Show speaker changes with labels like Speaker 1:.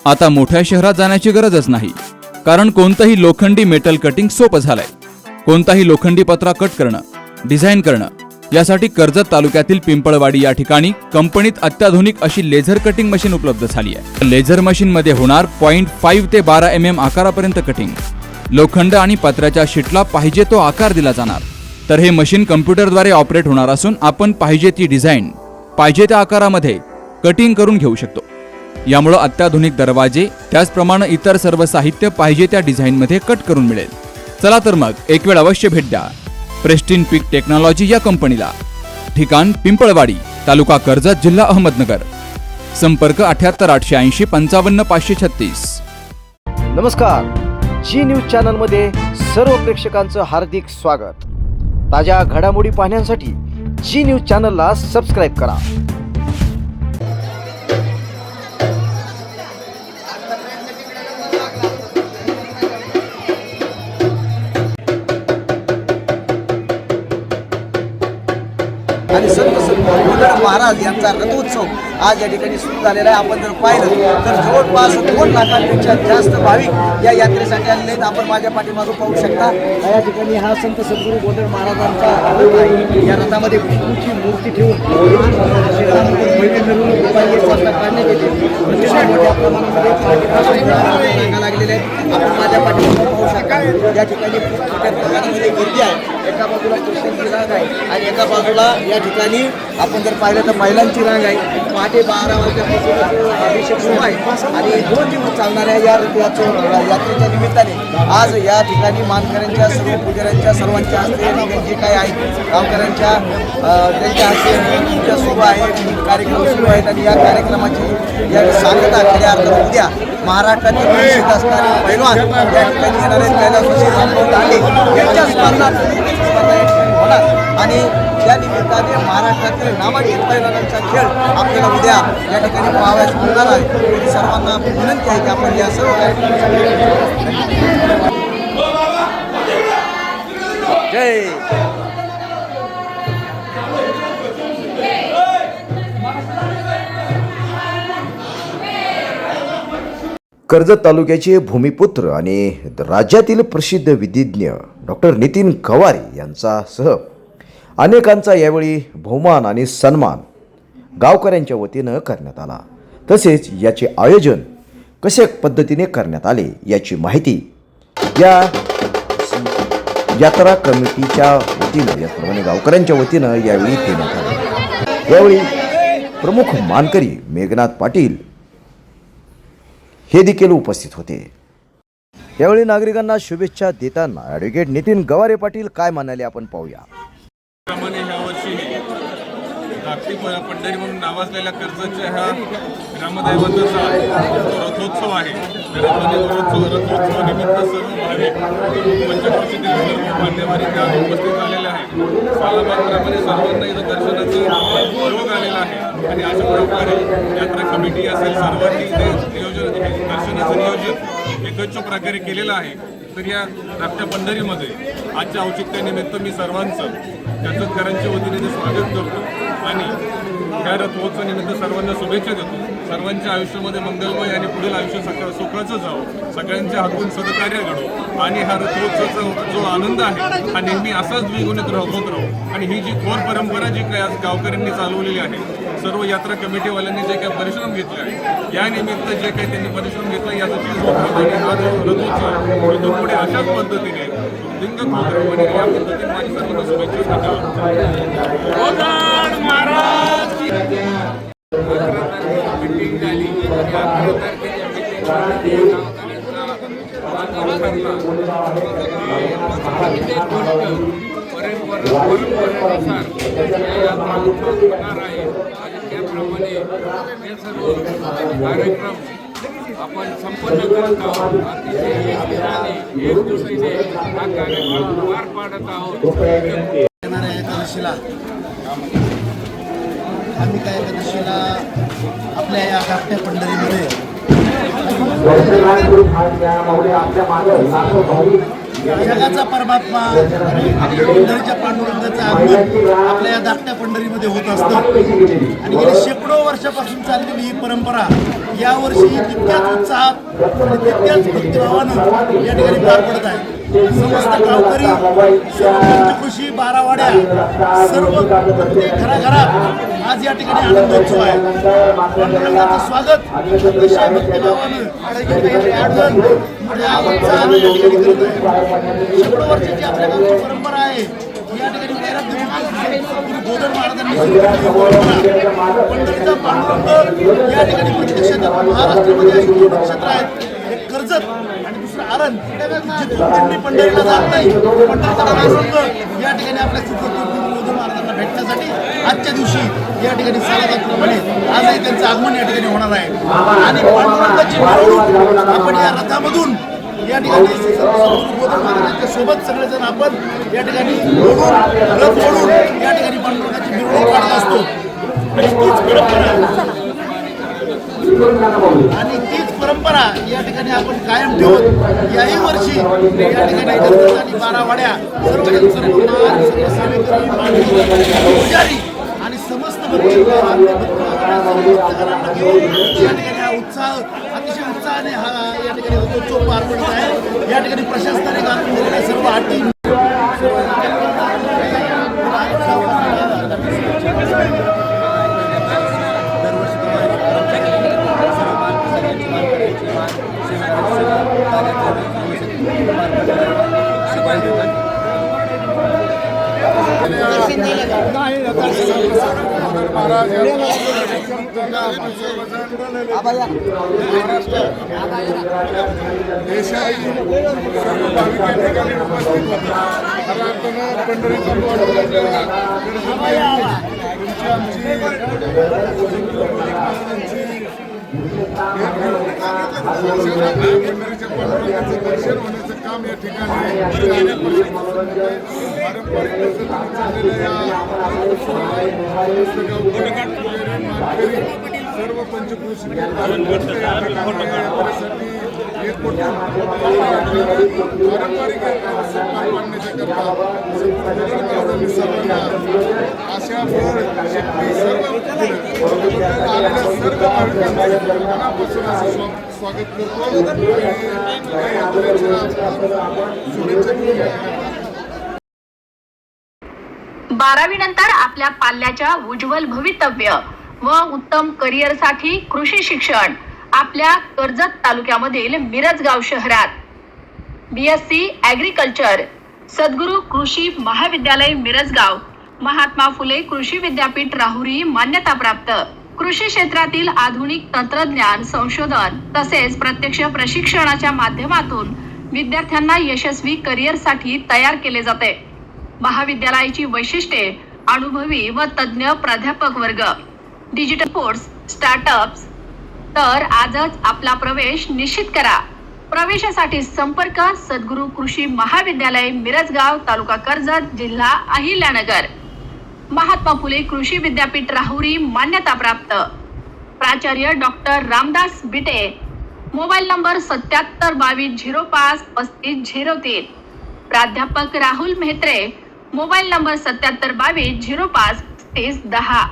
Speaker 1: आता मोठ्या शहरात जाण्याची गरजच नाही, कारण कोणतंही लोखंडी मेटल कटिंग सोपं झालंय. कोणताही लोखंडी पत्रा कट करणं, डिझाईन करणं यासाठी कर्जत तालुक्यातील पिंपळवाडी या ठिकाणी कंपनीत अत्याधुनिक अशी लेझर कटिंग मशीन उपलब्ध झाली आहे. लेझर मशीन मध्ये होणार 0.5 ते 12 mm आकारापर्यंत कटिंग. लोखंड आणि पत्र्याच्या शीटला पाहिजे तो आकार दिला जाणार. तर हे मशीन कम्प्युटरद्वारे ऑपरेट होणार असून आपण पाहिजे ती डिझाईन पाहिजे त्या आकारामध्ये कटिंग करून घेऊ शकतो. यामुळे अत्याधुनिक दरवाजे त्याचप्रमाणे इतर सर्व साहित्य पाहिजे त्या डिझाईनमध्ये कट करून मिळेल. चला तर मग एक वेळ अवश्य भेट द्या प्रेस्टिन पीक टेक्नॉलॉजी या कंपनीला. ठिकाण पिंपळवाडी, तालुका कर्जत, जिल्हा अहमदनगर. संपर्क 78 880 55 536.
Speaker 2: नमस्कार, जी न्यूज चॅनल मध्ये सर्व प्रेक्षकांचं हार्दिक स्वागत. ताज्या घडामोडी पाहण्यासाठी जी न्यूज चॅनलला सबस्क्राईब करा.
Speaker 3: आणि सर्व गोंधळ महाराज यांचा रथोत्सव आज या ठिकाणी सुरू झालेला आहे. आपण जर पाहिलं तर जवळपास 2 लाखांपेक्षा जास्त भाविक या यात्रेसाठी आलेले आहेत. आपण माझ्या पाठीमागून पाहू शकता. या ठिकाणी हा संत सद्गुरू गोंधळ महाराजांचा रथ आहे. या रथामध्ये विष्णूची मूर्ती ठेवून काढण्यात येते. मोठ्या प्रमाणामध्ये रांगा लागलेल्या आहेत. आपण माझ्या पाठीमागून पाहू शकता. या ठिकाणी खूप मोठ्या प्रमाणामध्ये गर्दी आहे. एका बाजूला कृष्णांची रांग आहे आणि एका बाजूला या ठिकाणी आपण जर पाहिलं तर महिलांची रांग आहे. पहाटे 12 वाजल्यापासून अभिषेक सुरू आहे आणि 2 दिवस चालणाऱ्या या यात्रेच्या निमित्ताने आज या ठिकाणी मानकऱ्यांच्या, सर्व पुजाऱ्यांच्या, सर्वांच्या हस्ते जे काय आहे गावकऱ्यांच्या त्यांच्या हस्ते पूजा सुरू आहे, कार्यक्रम सुरू आहेत. आणि या कार्यक्रमाची या सांगता खऱ्या अर्थात उद्या महाराष्ट्रातील प्रसिद्ध असणारे पैलवान या ठिकाणी येणार आहेत. कैलासवासी रामभाऊ दांडे यांच्या स्मरणार्थ होणार आणि त्या निमित्ताने महाराष्ट्रातील नामांकित पैलवानांचा खेळ आपल्याला उद्या या ठिकाणी पाहावयास मिळणार आहे. सर्वांना विनंती आहे की आपण या सर्व जय
Speaker 2: कर्जत तालुक्याचे भूमिपुत्र आणि राज्यातील प्रसिद्ध विधिज्ञ डॉक्टर नितीन गवारे यांच्यासह अनेकांचा यावेळी बहुमान आणि सन्मान गावकऱ्यांच्या वतीनं करण्यात आला. तसेच याचे आयोजन कशा पद्धतीने करण्यात आले याची माहिती या यात्रा कमिटीच्या वतीनं याप्रमाणे गावकऱ्यांच्या वतीनं यावेळी देण्यात आले. यावेळी प्रमुख मानकरी मेघनाथ पाटील हे देखील उपस्थित होते. यावेळी नागरिकांना शुभेच्छा देताना ॲडव्होकेट नितीन गवारे पाटील काय म्हणाले आपण पाहूया.
Speaker 4: प्रमाणे ह्या वर्षी धाकटी पंढरी म्हणून नावाजलेल्या कर्जतच्या ह्या ग्रामदैवताचा रथोत्सव आहे. रथोत्सवानिमित्त सर्व भाविक पंचक्रोशीतील सर्व मान्यवरी त्या उपस्थित झालेले आहेत. सालाबादप्रमाणे सर्वांना इथं दर्शनाचा योग आलेला आहे आणि अशा प्रकारे यात्रा कमिटी असेल सर्वांनी इथे दर्शनाचं नियोजन एकच प्रकारे केलेलं आहे. तर या धाकट्या पंढरीमध्ये आजच्या औचित्यानिमित्त मी सर्वांचं कर्जतकरांच्या वतीने स्वागत करतो आणि या रथोत्सवानिमित्त सर्वांना शुभेच्छा देतो. सर्वांच्या आयुष्यामध्ये मंगलमय आणि पुढील आयुष्य सुखाचं जावं, सगळ्यांच्या हातून सदकार्य घडो आणि हा रथोत्सवाचा जो आनंद आहे हा नेहमी असाच द्विगुणित होत राहू. आणि ही जी थोर परंपरा जी काही आज गावकऱ्यांनी चालवलेली आहे, सर्व यात्रा कमिटीवाल्यांनी जे काही परिश्रम घेतले आहे या निमित्त जे काही त्यांनी परिश्रम घेतला याचा आणि हा जो रथोत्सव इथून पुढे अशाच पद्धतीने दिंगत होत राहू आणि या पद्धतीने माझी सर्वांना शुभेच्छा मीटिंग झाली. परंपरेनुसार होणार आहे आणि त्याप्रमाणे हे सर्व कार्यक्रम आपण संपन्न करत आहोत. अतिशय एकदिशाने एकजुटीने हा कार्यक्रम पार पाडत आहोत.
Speaker 3: येणाऱ्या एकादशीला आम्ही त्या एकादशीला आपल्या या धाकट्या पंढरीमध्ये
Speaker 5: जगाचा परमात्मा आणि पंढरीच्या पांडुरंगाचं आगमन आपल्या या धाकट्या पंढरीमध्ये होत असतं आणि गेली शेकडो वर्षापासून चाललेली ही परंपरा यावर्षी तितक्याच उत्साहात आणि तितक्याच भक्तिभावानं या ठिकाणी पार पडत आहे. समस्त गावकरी, सर्व पंचकृषी, बारावाड्या, सर्व प्रत्येक घराघरात आज या ठिकाणी आनंदोत्सव आहे. पांडुरंगाचं स्वागत अतिशय भक्तिभावानं अडचण या उत्साहानं या ठिकाणी करत आहे. शेकडो वर्षाची आपल्या गावची परंपरा आहे. या ठिकाणी गुरु गोदर महाराजांनी सुरू केलेली परंपरा पंढरीचा पांडुरंग या ठिकाणी प्रत्यक्षात महाराष्ट्रामध्ये अशी दोन नक्षत्र आहेत, एक कर्जत आणि दुसरं आरण. जिथून दिंडी पंढरीला जात नाही, पंढरीचा पांडुरंग या ठिकाणी आपल्या सिद्धेश्वर गुरु गोदर महाराजांना भेटण्यासाठी आजच्या दिवशी या ठिकाणी सालाबादप्रमाणे आजही त्यांचं आगमन या ठिकाणी होणार आहे आणि पांडुरंगाची मिरवणूक आपण या रथामधून या ठिकाणी गोदर महाराजांच्या सोबत सगळेजण आपण या ठिकाणी रथ ओढून या ठिकाणी पांडुरंगाची मिरवणूक काढत असतो आणि तीच परंपरा या ठिकाणी आपण कायम ठेवत याही वर्षी या ठिकाणी कर्जत आणि बारावाड्या सर्व पुजारी आणि समस्त भक्तगणांना घेऊन या ठिकाणी हा उत्साह अतिशय उत्साहाने हा या ठिकाणी रथोत्सव पार पडत आहे. या ठिकाणी प्रशासनाने घालून दिलेल्या सर्व अटी
Speaker 4: देशाही सर्व भाविकांनी ठिकाणी उपस्थित होतात. खऱ्या अर्थानं पंढरीचा पंढरीच्या पांडुरंगाचं दर्शन होण्याचं काम या ठिकाणी पारंपरिक पद्धतीने चाललेल्या सर्व पंचकृषी यात्रेसाठी एक मोठा पारंपरिक मानण्याच्या करता सर्वांना आशा फळ शक्ती सर्व आलेल्या सर्व मनापासून असं स्वागत करतो आणि शुभेच्छा दिल्या.
Speaker 6: 12वी नंतर आपल्या पाल्याच्या उज्ज्वल भवितव्य व उत्तम करिअरसाठी कृषी शिक्षण आपल्या कर्जत तालुक्यामधील मिरजगाव शहरात BSc ॲग्रिकल्चर सद्गुरू कृषी महाविद्यालय मिरजगाव, महात्मा फुले कृषी विद्यापीठ राहुरी मान्यताप्राप्त. कृषी क्षेत्रातील आधुनिक तंत्रज्ञान संशोधन तसेच प्रत्यक्ष प्रशिक्षणाच्या माध्यमातून विद्यार्थ्यांना यशस्वी करिअरसाठी तयार केले जाते. महाविद्यालयाची वैशिष्ट्ये अनुभवी व तज्ञ प्राध्यापक वर्ग, डिजिटल कोर्स, स्टार्टअप्स. तर आजच आपला प्रवेश निश्चित करा. प्रवेशासाठी संपर्क सद्गुरू कृषी महाविद्यालय मिरजगाव, तालुका कर्जत, जिल्हा अहिल्यानगर. महात्मा फुले कृषी विद्यापीठ राहुरी मान्यताप्राप्त. प्राचार्य doctor Ramdas Bite. Mobile number 7722053503. प्राध्यापक राहुल मेहत्रे. Mobile number 7722053510.